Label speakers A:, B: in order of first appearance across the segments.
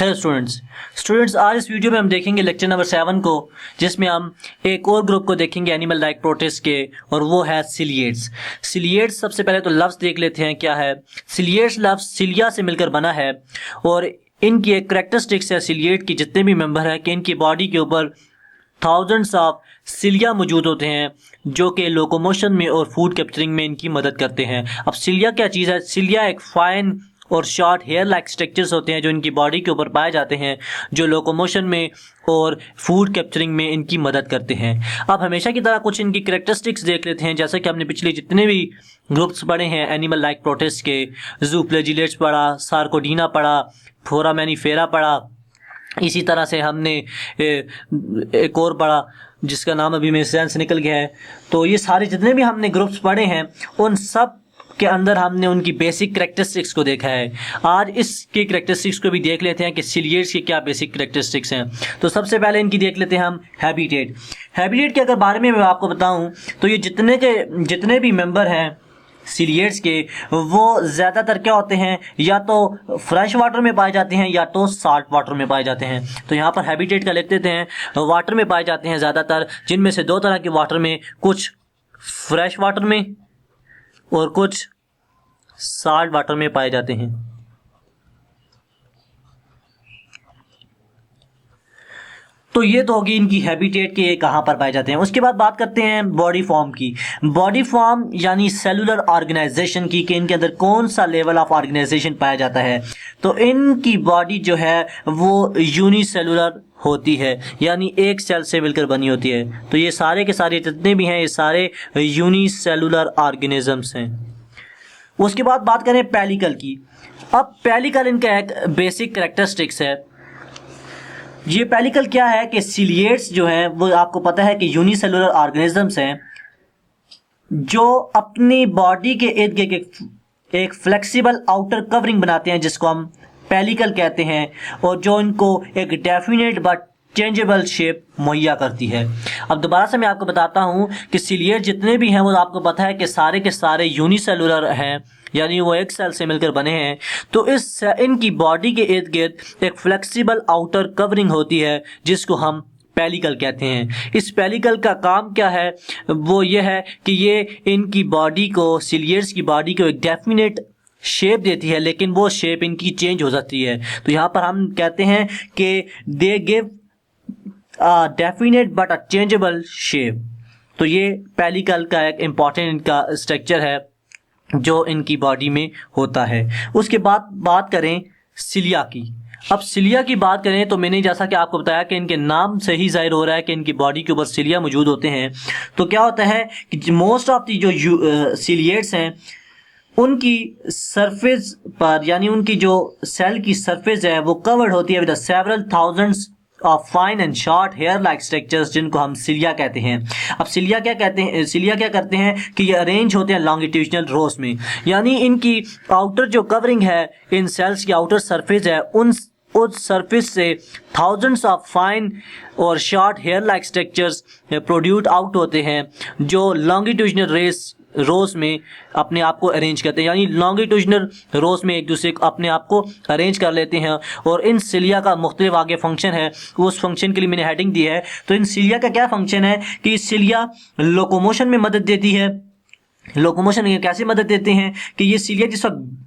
A: Hello students आज इस video में हम देखेंगे लेक्चर नंबर 7 को, जिसमें हम एक और ग्रुप को देखेंगे एनिमल लाइक प्रोटिस्ट के, और वो है सिलिएट्स। सिलिएट्स सबसे पहले तो लफ्ज़ देख लेते हैं क्या है। सिलिएट्स लफ्ज़ सिलिया से मिलकर बना है और इनकी एक करेक्टरिस्टिक्स है सिलिएट की जितने भी मेंबर हैं कि इनकी बॉडी के ऊपर थाउजेंड्स ऑफ सिलिया मौजूद होते हैं जो कि लोकोमोशन में और फूड कैप्चरिंग में इनकी मदद करते हैं। अब सिलिया क्या चीज़ है? सिलिया एक फाइन और शॉर्ट हेयर लाइक स्ट्रक्चर्स होते हैं जो इनकी बॉडी के ऊपर पाए जाते हैं, जो लोकोमोशन में और फूड कैप्चरिंग में इनकी मदद करते हैं। अब हमेशा की तरह कुछ इनकी करेक्टरिस्टिक्स देख लेते हैं, जैसा कि हमने पिछले जितने भी ग्रुप्स पढ़े हैं एनिमल लाइक प्रोटिस्ट के, ज़ूफ्लैजिलेट्स पढ़ा, सार्कोडीना पढ़ा, फोरामेनिफेरा पढ़ा, इसी तरह से हमने एक और पढ़ा जिसका नाम अभी मेरे सेंस निकल गया है। तो ये सारे जितने भी हमने ग्रुप्स पढ़े हैं उन सब के अंदर हमने उनकी बेसिक करेक्टरिस्टिक्स को देखा है। आज इसकी करेक्टरिस्टिक्स को भी देख लेते हैं कि सिलिएट्स की क्या बेसिक करेक्टरिस्टिक्स हैं। तो सबसे पहले इनकी देख लेते हैं हम हैबिटेट। हैबिटेट के अगर बारे में मैं आपको बताऊं तो ये जितने भी मेंबर हैं सिलिएट्स के, वो ज़्यादातर क्या होते हैं, या तो फ्रेश वाटर में पाए जाते हैं या तो साल्ट वाटर में पाए जाते हैं। तो यहाँ पर हैबिटेट का लिख देते हैं। वाटर में पाए जाते हैं ज़्यादातर, जिनमें से दो तरह के वाटर में, कुछ फ्रेश वाटर में और कुछ साल्ट वाटर में पाए जाते हैं। तो ये तो होगी इनकी हैबिटेट के कहाँ पर पाए जाते हैं। उसके बाद बात करते हैं बॉडी फॉर्म की। बॉडी फॉर्म यानी सेलुलर ऑर्गेनाइजेशन की, कि इनके अंदर कौन सा लेवल ऑफ ऑर्गेनाइजेशन पाया जाता है। तो इनकी बॉडी जो है वो यूनिसेलुलर होती है, यानी एक सेल से मिलकर बनी होती है। तो ये सारे के सारे जितने भी हैं ये सारे यूनिसेलुलर ऑर्गेनिजम्स हैं। उसके बाद बात करें पेलिकल की। अब पेलिकल इनका एक बेसिक करेक्टरिस्टिक्स है। ये पेलिकल क्या है कि सिलिएट्स जो हैं वो आपको पता है कि यूनिसेलुलर ऑर्गेनिजम्स हैं जो अपनी बॉडी के इर्द गिर्द एक फ्लेक्सिबल आउटर कवरिंग बनाते हैं जिसको हम पेलिकल कहते हैं, और जो इनको एक डेफिनेट बट चेंजेबल शेप मुहैया करती है। अब दोबारा से मैं आपको बताता हूँ कि सिलिएट जितने भी हैं वो आपको पता है कि सारे के सारे यूनिसेलुलर हैं, यानी वो एक सेल से मिलकर बने हैं। तो इनकी बॉडी के इर्द गिर्द एक फ्लेक्सिबल आउटर कवरिंग होती है जिसको हम पेलिकल कहते हैं। इस पेलिकल का काम क्या है? वो ये है कि ये इनकी बॉडी को, सिलिएट्स की बॉडी को एक डेफिनेट शेप देती है, लेकिन वो शेप इनकी चेंज हो जाती है। तो यहाँ पर हम कहते हैं कि they give definite but a changeable shape. तो ये पेलिकल का एक इम्पॉर्टेंट इनका स्ट्रक्चर है जो इनकी बॉडी में होता है। उसके बाद बात करें सिलिया की। अब सिलिया की बात करें तो मैंने जैसा कि आपको बताया कि इनके नाम से ही जाहिर हो रहा है कि इनकी बॉडी के ऊपर सिलिया मौजूद होते हैं। तो क्या होता है कि मोस्ट ऑफ दी जो सिलिएट्स हैं उनकी सरफेस पर, यानी उनकी जो सेल की सरफेस है वो कवर्ड होती है with several thousands of fine and short hair like structures, जिनको हम सिलिया कहते हैं। अब सिलिया क्या करते हैं कि ये अरेंज होते हैं लॉन्गिट्यूडनल रोज में, यानी इनकी आउटर जो कवरिंग है, इन सेल्स की आउटर सरफेस है, उस सरफेस से थाउजेंड्स ऑफ फाइन और short hair like structures produce out होते हैं जो लॉन्गिट्यूडनल रोज में अपने आप को अरेंज करते हैं, यानी लॉन्गिट्यूडनल रोज में एक दूसरे को अपने आप को अरेंज कर लेते हैं। और इन सिलिया का मुख्तलिफ आगे फंक्शन है, उस फंक्शन के लिए मैंने हेडिंग दी है। तो इन सिलिया का क्या फंक्शन है कि सिलिया लोकोमोशन में मदद देती है। लोकोमोशन में कैसे मदद देते हैं कि ये सिलिया जिस वक्त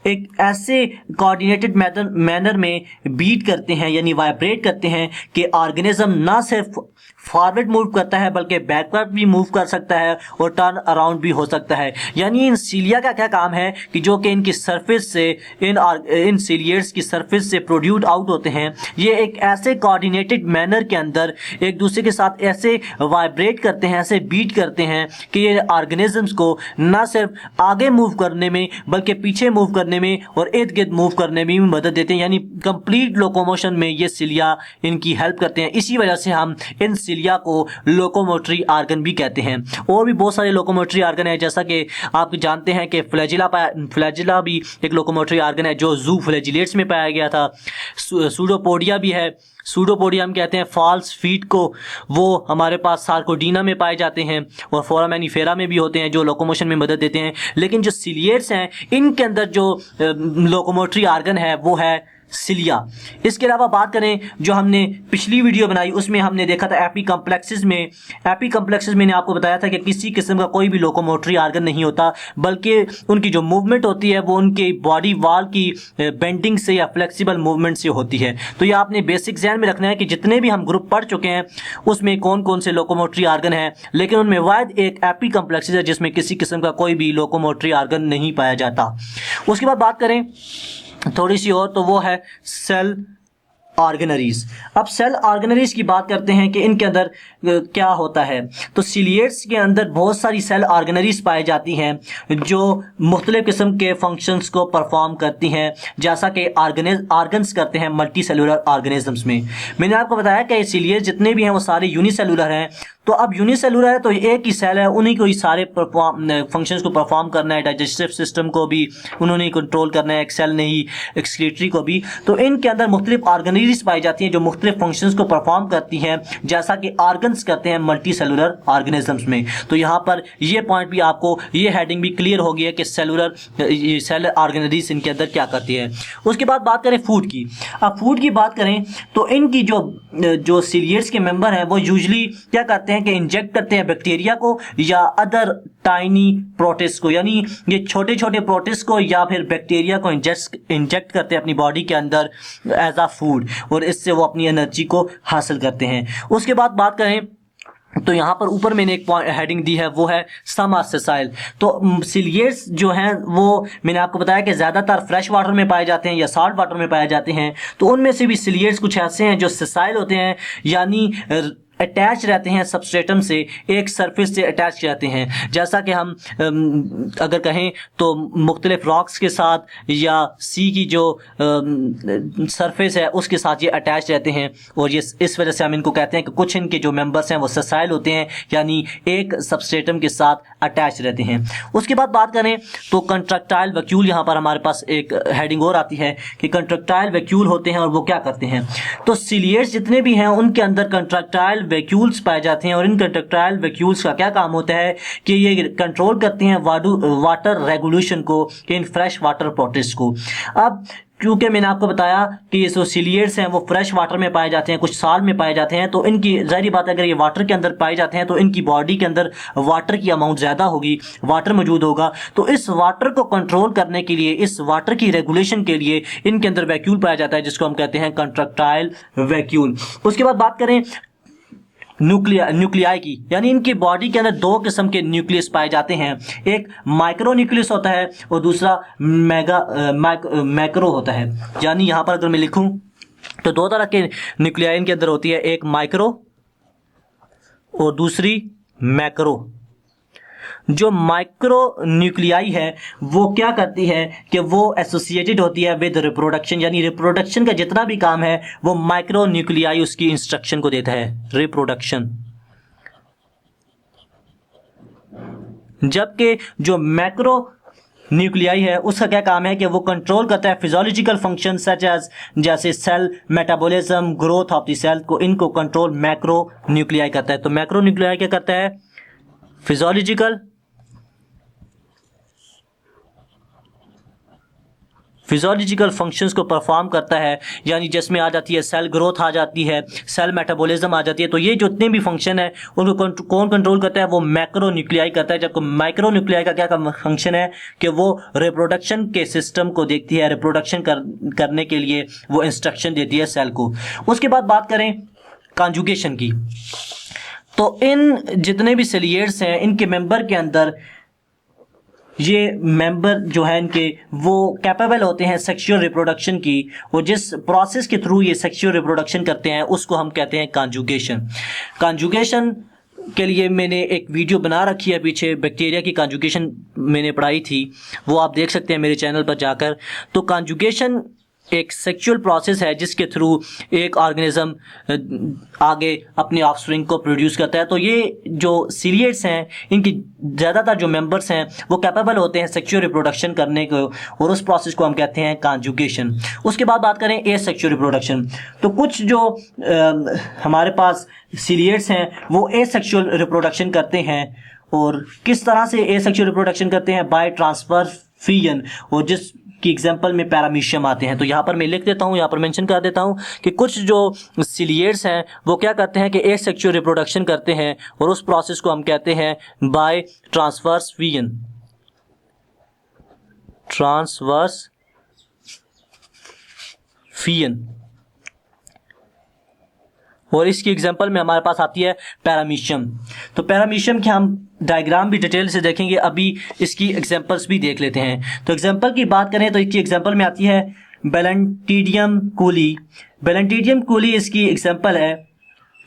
A: एक ऐसे कोऑर्डिनेटेड मैनर में बीट करते हैं, यानी वाइब्रेट करते हैं कि ऑर्गेनिज्म ना सिर्फ फॉरवर्ड मूव करता है बल्कि बैकवर्ड भी मूव कर सकता है और टर्न अराउंड भी हो सकता है। यानी इन सिलिया का क्या काम है कि जो कि इनकी सरफेस से, इन सिलिएट्स की सरफेस से प्रोड्यूस आउट होते हैं, ये एक ऐसे कोऑर्डिनेटेड मैनर के अंदर एक दूसरे के साथ ऐसे वाइब्रेट करते हैं, ऐसे बीट करते हैं कि ये ऑर्गेनिजम्स को ना सिर्फ आगे मूव करने में बल्कि पीछे मूव करने में और इर्द गिर्द मूव करने में भी मदद देते हैं, यानी कंप्लीट लोकोमोशन में ये सिलिया इनकी हेल्प करते हैं। इसी वजह से हम इन सिलिया को लोकोमोटरी आर्गन भी कहते हैं। और भी बहुत सारे लोकोमोटरी आर्गन है, जैसा कि आप जानते हैं कि फ्लैजिला भी एक लोकोमोटरी आर्गन है जो ज़ूफ्लैजिलेट्स में पाया गया था। सूडोपोडिया भी है, सूडोपोडिया हम कहते हैं फॉल्स फीट को, वो हमारे पास सार्कोडीना में पाए जाते हैं और फोरामेनिफेरा में भी होते हैं जो लोकोमोशन में मदद देते हैं। लेकिन जो सिलिएट्स हैं इनके अंदर जो लोकोमोटरी आर्गन है वो है सिलिया। इसके अलावा बात करें जो हमने पिछली वीडियो बनाई उसमें हमने देखा था एपी कम्प्लेक्सेस में मैंने आपको बताया था कि किसी किस्म का कोई भी लोकोमोटरी आर्गन नहीं होता, बल्कि उनकी जो मूवमेंट होती है वो उनके बॉडी वाल की बेंडिंग से या फ्लेक्सिबल मूवमेंट से होती है। तो ये आपने बेसिक ध्यान में रखना है कि जितने भी हम ग्रुप पढ़ चुके हैं उसमें कौन कौन से लोकोमोटरी आर्गन हैं, लेकिन उनमें वाहिद एक एपी कम्प्लेक्सेस है जिसमें किसी किस्म का कोई भी लोकोमोटरी आर्गन नहीं पाया जाता। उसके बाद बात करें थोड़ी सी और, तो वो है सेल ऑर्गेनरीज। अब सेल ऑर्गेनरीज की बात करते हैं कि इनके अंदर क्या होता है। तो सिलिएट्स के अंदर बहुत सारी सेल ऑर्गेनरीज पाई जाती हैं जो मुख्तलिफ किस्म के फंक्शंस को परफॉर्म करती हैं, जैसा कि ऑर्गन्स करते हैं मल्टी सेलुलर ऑर्गेनिजम्स में। मैंने आपको बताया कि सिलिएट्स जितने भी हैं वो सारे यूनिसेलुलर हैं। तो अब यूनिसेलुलर है तो एक ही सेल है, उन्हीं को ही सारे फंक्शंस को परफॉर्म करना है, डाइजेस्टिव सिस्टम को भी उन्होंने कंट्रोल करना है, एक सेल ने ही एक्सक्रीटरी को भी। तो इनके अंदर मुख्तलिफ ऑर्गेनरीज पाई जाती हैं जो मुख्तलिफ फंक्शंस को परफॉर्म करती हैं, जैसा कि ऑर्गन्स करते हैं मल्टी सेलुलर ऑर्गेनिजम्स में। तो यहाँ पर ये पॉइंट भी आपको, ये हेडिंग भी क्लियर हो गई है कि सेल ऑर्गेनरीज इनके अंदर क्या करती है। उसके बाद बात करें फूड की। अब फूड की बात करें तो इनकी जो सिलिएट्स के मेंबर हैं वो यूजली क्या करते हैं कि इंजेक्ट करते हैं बैक्टीरिया को या अदर टाइनी प्रोटिस्ट को, यानी ये छोटे छोटे प्रोटिस्ट को या फिर बैक्टीरिया को इंजेक्ट करते हैं अपनी बॉडी के अंदर एज अ फूड, और इससे वो अपनी एनर्जी को हासिल करते हैं। उसके बाद बात करें तो यहाँ पर ऊपर मैंने एक हेडिंग दी है, वो है सम आर सेसाइल। तो सिलिएट्स जो हैं वो मैंने आपको बताया कि ज़्यादातर फ्रेश वाटर में पाए जाते हैं या साल्ट वाटर में पाए जाते हैं। तो उनमें से भी सिलिएट्स कुछ ऐसे हैं जो सेसाइल होते हैं, यानी अटैच रहते हैं सबस्ट्रेटम से, एक सरफेस से अटैच रहते हैं। जैसा कि हम अगर कहें तो मुख्तलिफ रॉक्स के साथ या सी की जो सरफेस है उसके साथ ये अटैच रहते हैं, और ये इस वजह से हम इनको कहते हैं कि कुछ इनके जो मेंबर्स हैं वो सेसाइल होते हैं, यानी एक सबस्ट्रेटम के साथ अटैच रहते हैं। उसके बाद बात करें तो कंट्रक्टाइल वैक्यूल, यहाँ पर हमारे पास एक हेडिंग और आती है कि कंट्रक्टाइल वैक्यूल होते हैं और वो क्या करते हैं। तो सिलिएट्स जितने भी हैं उनके अंदर कंट्रक्टाइल वैक्यूल्स पाए जाते हैं, और इन कंट्रक्टाइल वैक्यूल्स का क्या काम होता है कि ये कंट्रोल करते हैं वाटर रेगुलेशन को इन फ्रेश वाटर प्रोटिस्ट को। अब क्योंकि मैंने आपको बताया कि ये जो सिलिएट्स हैं वो फ्रेश वाटर में पाए जाते हैं, कुछ साल में पाए जाते हैं, तो इनकी ज़ाहिर बात है अगर ये वाटर के अंदर पाए जाते हैं तो इनकी बॉडी के अंदर वाटर की अमाउंट ज़्यादा होगी, वाटर मौजूद होगा। तो इस वाटर को कंट्रोल करने के लिए, इस वाटर की रेगुलेशन के लिए इनके अंदर वैक्यूल पाया जाता है, जिसको हम कहते हैं कंट्रक्टाइल वैक्यूल। उसके बाद बात करें न्यूक्लियाई की, यानी इनकी बॉडी के अंदर दो किस्म के न्यूक्लियस पाए जाते हैं, एक माइक्रो न्यूक्लियस होता है और दूसरा मैक्रो होता है। यानी यहाँ पर अगर मैं लिखूं तो दो तरह के न्यूक्लियाई इनके अंदर होती है, एक माइक्रो और दूसरी मैक्रो। जो माइक्रो न्यूक्लियाई है वो क्या करती है कि वो एसोसिएटेड होती है विद रिप्रोडक्शन, यानी रिप्रोडक्शन का जितना भी काम है वो माइक्रो न्यूक्लियाई उसकी इंस्ट्रक्शन को देता है, रिप्रोडक्शन। जबकि जो मैक्रो न्यूक्लियाई है उसका क्या काम है कि वो कंट्रोल करता है फिजियोलॉजिकल फंक्शन सच एज, जैसे cell metabolism, growth of the cell को, इनको कंट्रोल मैक्रो न्यूक्लियाई करता है। तो मैक्रो न्यूक्लियाई क्या करता है, फिजियोलॉजिकल फंक्शंस को परफॉर्म करता है, यानी जिसमें आ जाती है सेल ग्रोथ आ जाती है, सेल मेटाबॉलिज्म आ जाती है। तो ये जितने भी फंक्शन है उनको कौन कंट्रोल करता है, वो मैक्रो न्यूक्लियाई करता है। जबकि माइक्रो न्यूक्लियाई का क्या फंक्शन है कि वो रिप्रोडक्शन के सिस्टम को देखती है, रिप्रोडक्शन करने के लिए वो इंस्ट्रक्शन देती है सेल को। उसके बाद बात करें कॉन्जुगेशन की, तो इन जितने भी सिलिएट्स हैं इनके मेंबर के अंदर ये मेंबर जो है इनके वो कैपेबल होते हैं सेक्सुअल रिप्रोडक्शन की, और जिस प्रोसेस के थ्रू ये सेक्सुअल रिप्रोडक्शन करते हैं उसको हम कहते हैं कॉन्जुगेशन। कॉन्जुगेशन के लिए मैंने एक वीडियो बना रखी है पीछे, बैक्टीरिया की कॉन्जुगेशन मैंने पढ़ाई थी, वो आप देख सकते हैं मेरे चैनल पर जाकर। तो कॉन्जुगेशन एक सेक्सुअल प्रोसेस है जिसके थ्रू एक ऑर्गेनिज्म आगे अपने ऑफस्प्रिंग को प्रोड्यूस करता है। तो ये जो सिलिएट्स हैं इनकी ज़्यादातर जो मेंबर्स हैं वो कैपेबल होते हैं सेक्सुअल रिप्रोडक्शन करने को, और उस प्रोसेस को हम कहते हैं कॉन्जुगेशन। उसके बाद बात करें एसेक्सुअल रिप्रोडक्शन, तो कुछ जो हमारे पास सिलिएट्स हैं वो एसेक्सुअल रिप्रोडक्शन करते हैं, और किस तरह से एसेक्सुअल रिप्रोडक्शन करते हैं, बाय ट्रांसफर फिजन, और जिस की एग्जांपल में पैरामीशियम आते हैं। तो यहाँ पर मैं लिख देता हूँ, यहाँ पर मेंशन कर देता हूँ कि कुछ जो सिलिएट्स हैं वो क्या करते हैं कि एसेक्सुअल रिप्रोडक्शन करते हैं और उस प्रोसेस को हम कहते हैं by transverse fission, transverse fission. और इसकी एग्जांपल में हमारे पास आती है पैरामीशियम। तो पैरामीशियम की हम डायग्राम भी डिटेल से देखेंगे, अभी इसकी एग्जांपल्स भी देख लेते हैं। तो एग्जांपल की बात करें तो इसकी एग्जांपल में आती है बैलेंटिडियम कूली। बैलेंटिडियम कूली इसकी एग्जांपल है,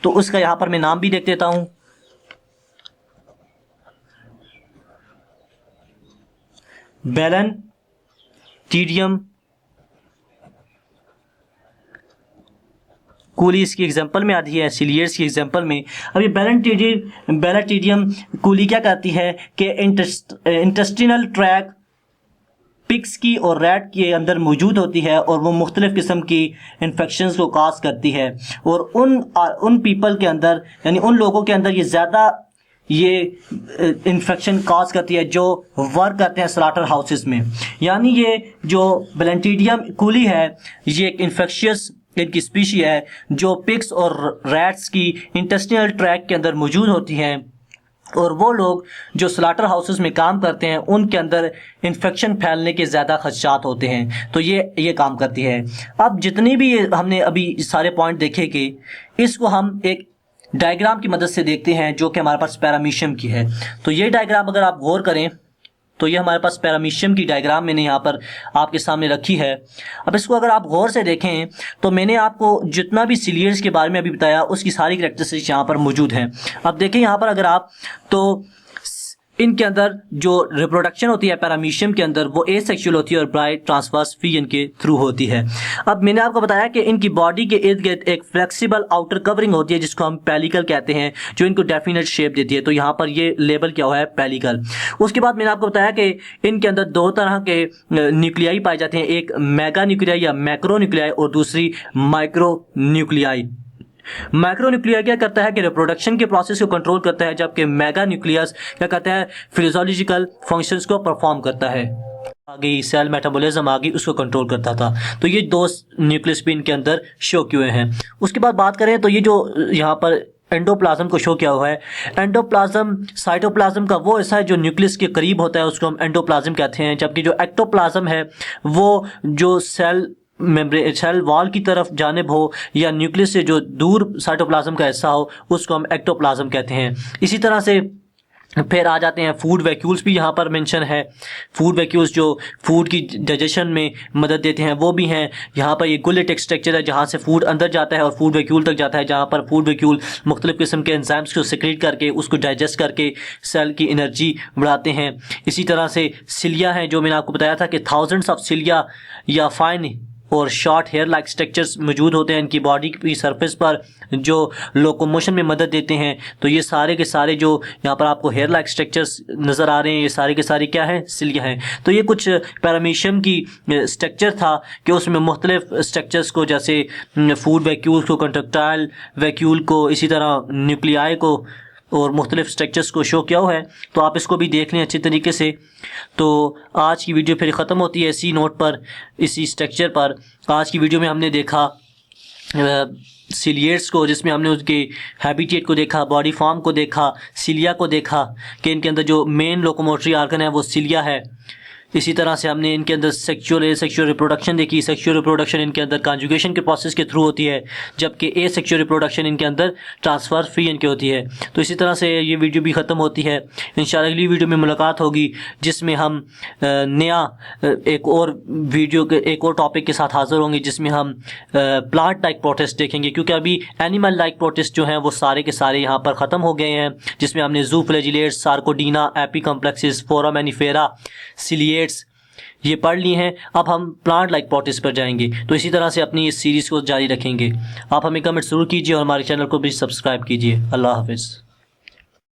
A: तो उसका यहाँ पर मैं नाम भी देख देता हूँ। बैलेंटिडियम कूली इसकी एग्जांपल में आती है, सिलियर्स की एग्जांपल में। अब ये बैलेंटिडियम कूली क्या करती है कि इंटेस्टिनल ट्रैक पिग्स की और रैट के अंदर मौजूद होती है और वो मुख्तलिफ़ किस्म की इन्फेक्शंस को काज करती है। और उन पीपल के अंदर, यानी उन लोगों के अंदर ये ज़्यादा ये इन्फेक्शन काज करती है जो वर्क करते हैं स्लाटर हाउसेस में। यानी ये जो बैलेंटिडियम कूली है ये एक इन्फेक्शियस इनकी स्पीशी है जो पिग्स और रैट्स की इंटेस्टिनल ट्रैक के अंदर मौजूद होती हैं, और वो लोग जो स्लाटर हाउसेस में काम करते हैं उनके अंदर इन्फेक्शन फैलने के ज़्यादा खदशात होते हैं। तो ये काम करती है। अब जितनी भी हमने अभी सारे पॉइंट देखे कि इसको हम एक डायग्राम की मदद से देखते हैं जो कि हमारे पास पैरामीशियम की है। तो ये डायग्राम अगर आप गौर करें तो ये हमारे पास पैरामीशियम की डायग्राम मैंने यहाँ पर आपके सामने रखी है। अब इसको अगर आप गौर से देखें तो मैंने आपको जितना भी सिलियर्स के बारे में अभी बताया उसकी सारी कैरेक्टरिस्टिक्स यहाँ पर मौजूद हैं। अब देखें यहाँ पर अगर आप तो इनके अंदर जो रिप्रोडक्शन होती है पैरामीशियम के अंदर वो एसेक्सुअल होती है और बाय ट्रांसवर्स फिजन के थ्रू होती है। अब मैंने आपको बताया कि इनकी बॉडी के इर्द गिर्द एक फ्लेक्सिबल आउटर कवरिंग होती है जिसको हम पेलिकल कहते हैं, जो इनको डेफिनेट शेप देती है। तो यहाँ पर ये लेबल क्या हुआ है, पेलिकल। उसके बाद मैंने आपको बताया कि इनके अंदर दो तरह के न्यूक्लियाई पाए जाते हैं, एक मेगा न्यूक्लियाई या मैक्रो न्यूक्लियाई और दूसरी माइक्रो न्यूक्लियाई। माइक्रो न्यूक्लियर क्या करता है कि रिप्रोडक्शन के प्रोसेस को कंट्रोल करता है, जबकि मेगा न्यूक्लियस क्या करता है, फिजियोलॉजिकल फंक्शंस को परफॉर्म करता है। आगे सेल मेटाबॉलिज्म आगे उसको कंट्रोल करता था। तो ये दो न्यूक्लियस भी इनके अंदर शो किए हैं। उसके बाद बात करें तो ये जो यहाँ पर एंडोप्लाज्म को शो किया हुआ है, एंडोप्लाज्म साइटोप्लाज्म का वो हिस्सा है जो न्यूक्लियस के करीब होता है, उसको हम एंडोप्लाज्म कहते हैं। जबकि जो एक्टोप्लाज्म है वो जो सेल वॉल की तरफ जानिब हो या न्यूक्लियस से जो दूर साइटोप्लाज्म का हिस्सा हो उसको हम एक्टोप्लाज्म कहते हैं। इसी तरह से फिर आ जाते हैं फूड वैक्यूल्स भी यहाँ पर मेंशन है। फूड वैक्यूल्स जो फूड की डाइजेशन में मदद देते हैं वो भी हैं। यहाँ पर ये गुलेट स्ट्रक्चर है जहाँ से फूड अंदर जाता है और फूड वैक्यूल तक जाता है, जहाँ पर फूड वैक्यूल मुख्तलिफ़ किस्म के एंजाइम्स को सिक्रीट करके उसको डाइजेस्ट करके सेल की एनर्जी बढ़ाते हैं। इसी तरह से सिलिया हैं, जो मैंने आपको बताया था कि थाउजेंड्स ऑफ सिलिया या फाइन और शॉर्ट हेयर लाइक स्ट्रक्चर्स मौजूद होते हैं इनकी बॉडी की सरफेस पर जो लोकोमोशन में मदद देते हैं। तो ये सारे के सारे जो यहाँ पर आपको हेयर लाइक स्ट्रक्चर्स नज़र आ रहे हैं ये सारे के सारे क्या हैं, सिलिया हैं। तो ये कुछ पैरामीशियम की स्ट्रक्चर था कि उसमें मुख्तलिफ स्ट्रक्चर्स को, जैसे फूड वैक्यूल को, कंट्रक्टाइल वैक्यूल को, इसी तरह न्यूक्लियाई को और मुख्तलिफ स्ट्रक्चर्स को शो किया हुआ है। तो आप इसको भी देख लें अच्छी तरीके से। तो आज की वीडियो फिर ख़त्म होती है इसी नोट पर, इसी स्ट्रक्चर पर। आज की वीडियो में हमने देखा सिलियर्स को, जिसमें हमने उसके हैबिटेट को देखा, बॉडी फॉर्म को देखा, सिलिया को देखा कि इनके अंदर जो मेन लोकोमोटरी आर्गन है वो सिलिया है। इसी तरह से हमने इनके अंदर सेक्सुअल रिप्रोडक्शन देखी। सेक्सुअल रिप्रोडक्शन इनके अंदर कॉन्जुगेशन के प्रोसेस के थ्रू होती है, जबकि एसेक्सुअल रिप्रोडक्शन इनके अंदर ट्रांसफर फ्री इनके होती है। तो इसी तरह से ये वीडियो भी ख़त्म होती है। इंशाल्लाह अगली वीडियो में मुलाकात होगी जिसमें हम नया एक और टॉपिक के साथ हाज़िर होंगे, जिसमें हम प्लांट लाइक प्रोटिस्ट देखेंगे, क्योंकि अभी एनिमल लाइक प्रोटिस्ट जो हैं वो सारे के सारे यहाँ पर ख़त्म हो गए हैं। जिसमें हमने ज़ूफ्लैजिलेट्स, सार्कोडीना, एपिकम्प्लेक्सिस, फोरामेनिफेरा, सिलिएट्स ये पढ़ ली हैं। अब हम प्लांट लाइक प्रोटिस्ट पर जाएंगे। तो इसी तरह से अपनी इस सीरीज़ को जारी रखेंगे। आप हमें कमेंट ज़रूर कीजिए और हमारे चैनल को भी सब्सक्राइब कीजिए। अल्लाह हाफ़िज़।